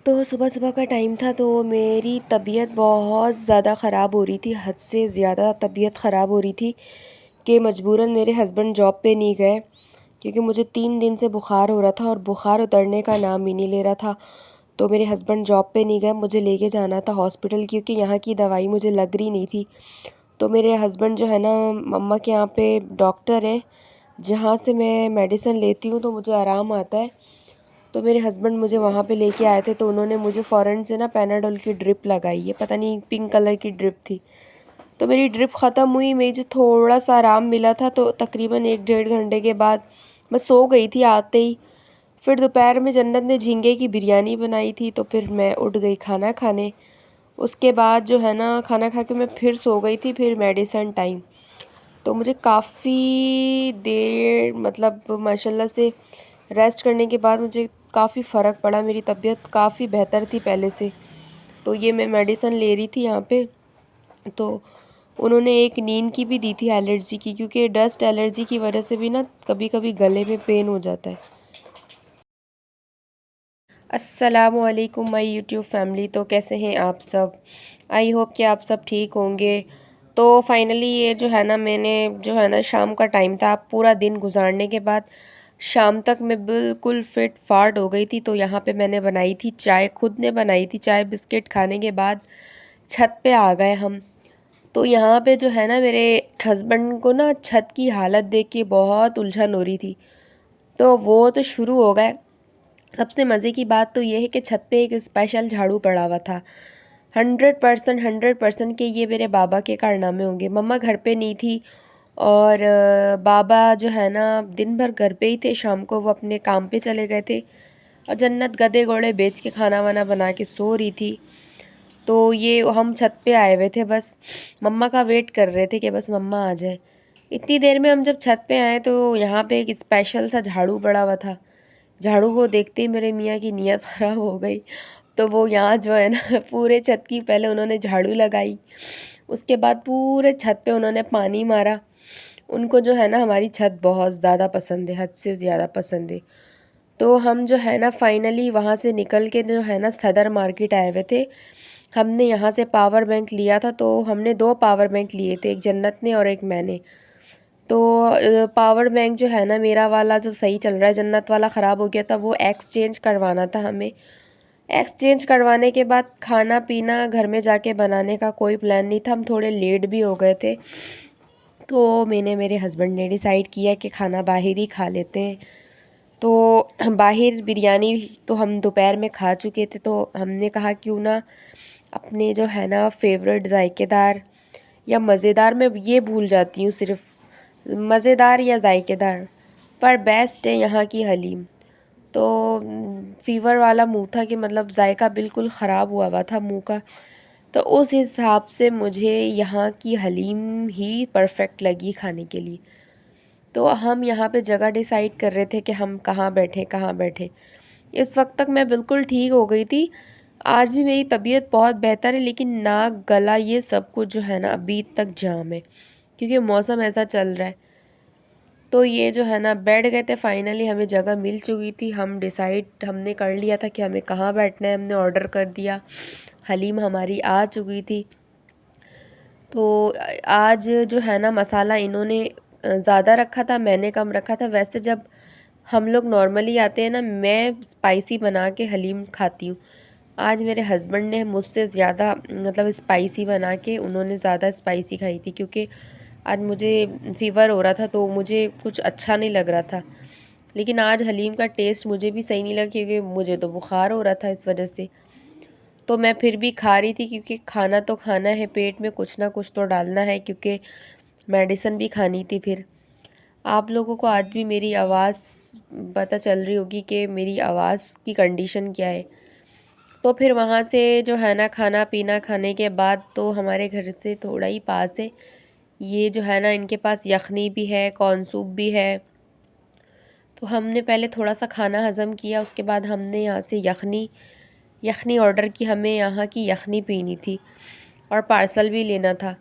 तो सुबह सुबह का टाइम था, तो मेरी तबीयत बहुत ज़्यादा ख़राब हो रही थी, हद से ज़्यादा तबीयत ख़राब हो रही थी कि मजबूरन मेरे हस्बैंड जॉब पे नहीं गए, क्योंकि मुझे 3 दिन से बुखार हो रहा था और बुखार उतरने का नाम ही नहीं ले रहा था। तो मेरे हस्बैंड जॉब पे नहीं गए, मुझे लेके जाना था हॉस्पिटल, क्योंकि यहाँ की दवाई मुझे लग रही नहीं थी। तो मेरे हस्बैंड जो है ना, मम्मा के यहाँ पे डॉक्टर हैं, जहाँ से मैं मेडिसिन लेती हूँ तो मुझे आराम आता है। तो मेरे हस्बैंड मुझे वहाँ पे लेके आए थे, तो उन्होंने मुझे फ़ौरन से ना पैनाडोल की ड्रिप लगाई है, पता नहीं पिंक कलर की ड्रिप थी। तो मेरी ड्रिप ख़त्म हुई, मुझे थोड़ा सा आराम मिला था, तो तकरीबन 1 डेढ़ घंटे के बाद मैं सो गई थी आते ही। फिर दोपहर में जन्नत ने झींगे की बिरयानी बनाई थी, तो फिर मैं उठ गई खाना खाने। उसके बाद जो है ना, खाना खा के मैं फिर सो गई थी, फिर मेडिसिन टाइम। तो मुझे काफ़ी देर, मतलब माशाल्लाह से रेस्ट करने के बाद मुझे काफ़ी फ़र्क पड़ा, मेरी तबीयत काफ़ी बेहतर थी पहले से। तो ये मैं मेडिसिन ले रही थी यहाँ पे, तो उन्होंने एक नींद की भी दी थी एलर्जी की, क्योंकि डस्ट एलर्जी की वजह से भी ना कभी कभी गले में पेन हो जाता है। अस्सलामुअलैकुम माय यूट्यूब फैमिली, तो कैसे हैं आप सब? आई होप कि आप सब ठीक होंगे। तो फाइनली ये जो है ना, मैंने जो है ना, शाम का टाइम था, पूरा दिन गुजारने के बाद शाम तक मैं बिल्कुल फिट फाट हो गई थी। तो यहाँ पे मैंने बनाई थी चाय, खुद ने बनाई थी चाय बिस्किट। खाने के बाद छत पे आ गए हम। तो यहाँ पे जो है ना, मेरे हस्बैंड को ना छत की हालत देख के बहुत उलझन हो रही थी, तो वो तो शुरू हो गए। सबसे मज़े की बात तो ये है कि छत पे एक स्पेशल झाड़ू पड़ा हुआ था। 100% के ये मेरे बाबा के कारनामे होंगे। मम्मा घर पे नहीं थी, और बाबा जो है ना, दिन भर घर पे ही थे, शाम को वो अपने काम पे चले गए थे, और जन्नत गधे घोड़े बेच के खाना वाना बना के सो रही थी। तो ये हम छत पे आए हुए थे, बस मम्मा का वेट कर रहे थे कि बस मम्मा आ जाए। इतनी देर में हम जब छत पे आए, तो यहाँ पे एक स्पेशल सा झाड़ू पड़ा हुआ था। झाड़ू को देखते ही मेरे मियाँ की नीयत ख़राब हो गई। तो वो यहाँ जो है ना, पूरे छत की पहले उन्होंने झाड़ू लगाई, उसके बाद पूरे छत पे उन्होंने पानी मारा। उनको जो है ना, हमारी छत बहुत ज़्यादा पसंद है, हद से ज़्यादा पसंद है। तो हम जो है ना, फाइनली वहाँ से निकल के जो है ना, सदर मार्केट आए हुए थे। हमने यहाँ से पावर बैंक लिया था, तो हमने 2 पावर बैंक लिए थे, एक जन्नत ने और एक मैंने। तो पावर बैंक जो है ना, मेरा वाला जो सही चल रहा है, जन्नत वाला ख़राब हो गया था, वो एक्सचेंज करवाना था हमें। एक्सचेंज करवाने के बाद खाना पीना घर में जाके बनाने का कोई प्लान नहीं था, हम थोड़े लेट भी हो गए थे। तो मैंने, मेरे हस्बैंड ने डिसाइड किया कि खाना बाहर ही खा लेते हैं। तो बाहर बिरयानी तो हम दोपहर में खा चुके थे, तो हमने कहा क्यों ना अपने जो है ना फेवरेट जायकेदार या मज़ेदार, मैं ये भूल जाती हूँ सिर्फ, मज़ेदार या जायकेदार, पर बेस्ट है यहाँ की हलीम। तो फ़ीवर वाला मुंह था, कि मतलब जायका बिल्कुल ख़राब हुआ हुआ था मुंह का। तो उस हिसाब से मुझे यहाँ की हलीम ही परफेक्ट लगी खाने के लिए। तो हम यहाँ पे जगह डिसाइड कर रहे थे कि हम कहाँ बैठे कहाँ बैठे। इस वक्त तक मैं बिल्कुल ठीक हो गई थी, आज भी मेरी तबीयत बहुत बेहतर है, लेकिन नाक गला ये सब कुछ जो है ना, अभी तक जाम है, क्योंकि मौसम ऐसा चल रहा है। तो ये जो है ना, बैठ गए थे, फाइनली हमें जगह मिल चुकी थी, हम डिसाइड हमने कर लिया था कि हमें कहाँ बैठना है, हमने ऑर्डर कर दिया, हलीम हमारी आ चुकी थी। तो आज जो है ना, मसाला इन्होंने ज़्यादा रखा था, मैंने कम रखा था। वैसे जब हम लोग नॉर्मली आते हैं ना, मैं स्पाइसी बना के हलीम खाती हूँ। आज मेरे हस्बैंड ने मुझसे ज़्यादा, मतलब स्पाइसी बना के, उन्होंने ज़्यादा स्पाइसी खाई थी, क्योंकि आज मुझे फ़ीवर हो रहा था, तो मुझे कुछ अच्छा नहीं लग रहा था। लेकिन आज हलीम का टेस्ट मुझे भी सही नहीं लगा, क्योंकि मुझे तो बुखार हो रहा था इस वजह से। तो मैं फिर भी खा रही थी, क्योंकि खाना तो खाना है, पेट में कुछ ना कुछ तो डालना है, क्योंकि मेडिसिन भी खानी थी। फिर आप लोगों को आज भी मेरी आवाज़ पता चल रही होगी कि मेरी आवाज़ की कंडीशन क्या है। तो फिर वहाँ से जो है ना, खाना पीना खाने के बाद, तो हमारे घर से थोड़ा ही पास है, ये जो है ना, इनके पास यखनी भी है, कॉर्न सूप भी है। तो हमने पहले थोड़ा सा खाना हज़म किया, उसके बाद हमने यहाँ से यखनी यखनी ऑर्डर की। हमें यहाँ की यखनी पीनी थी और पार्सल भी लेना था।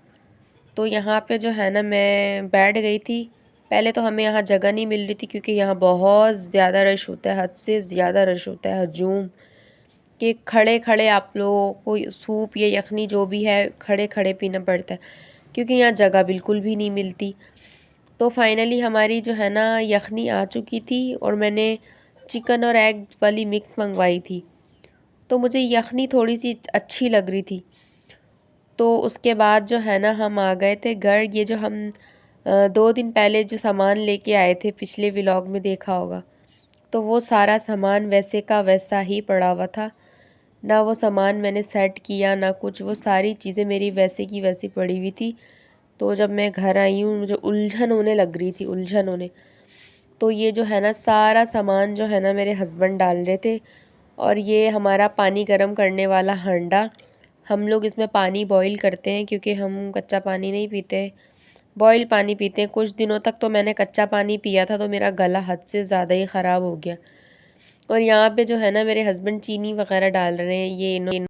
तो यहाँ पे जो है ना, मैं बैठ गई थी। पहले तो हमें यहाँ जगह नहीं मिल रही थी, क्योंकि यहाँ बहुत ज़्यादा रश होता है, हद से ज़्यादा रश होता है, हजूम, कि खड़े खड़े आप लोगों को सूप या यखनी जो भी है खड़े खड़े पीना पड़ता है, क्योंकि यहाँ जगह बिल्कुल भी नहीं मिलती। तो फाइनली हमारी जो है ना यखनी आ चुकी थी और मैंने चिकन और एग वाली मिक्स मंगवाई थी। तो मुझे यखनी थोड़ी सी अच्छी लग रही थी। तो उसके बाद जो है ना हम आ गए थे घर। ये जो हम 2 दिन पहले जो सामान लेके आए थे, पिछले व्लॉग में देखा होगा, तो वो सारा सामान वैसे का वैसा ही पड़ा हुआ था। ना वो सामान मैंने सेट किया ना कुछ, वो सारी चीज़ें मेरी वैसे की वैसी पड़ी हुई थी। तो जब मैं घर आई हूँ मुझे उलझन होने लग रही थी, उलझन होने। तो ये जो है ना सारा सामान जो है ना मेरे हस्बैंड डाल रहे थे। और ये हमारा पानी गर्म करने वाला हांडा, हम लोग इसमें पानी बॉईल करते हैं क्योंकि हम कच्चा पानी नहीं पीते, बॉईल पानी पीते हैं। कुछ दिनों तक तो मैंने कच्चा पानी पिया था तो मेरा गला हद से ज़्यादा ही ख़राब हो गया। और यहाँ पे जो है ना मेरे हस्बैंड चीनी वगैरह डाल रहे हैं। ये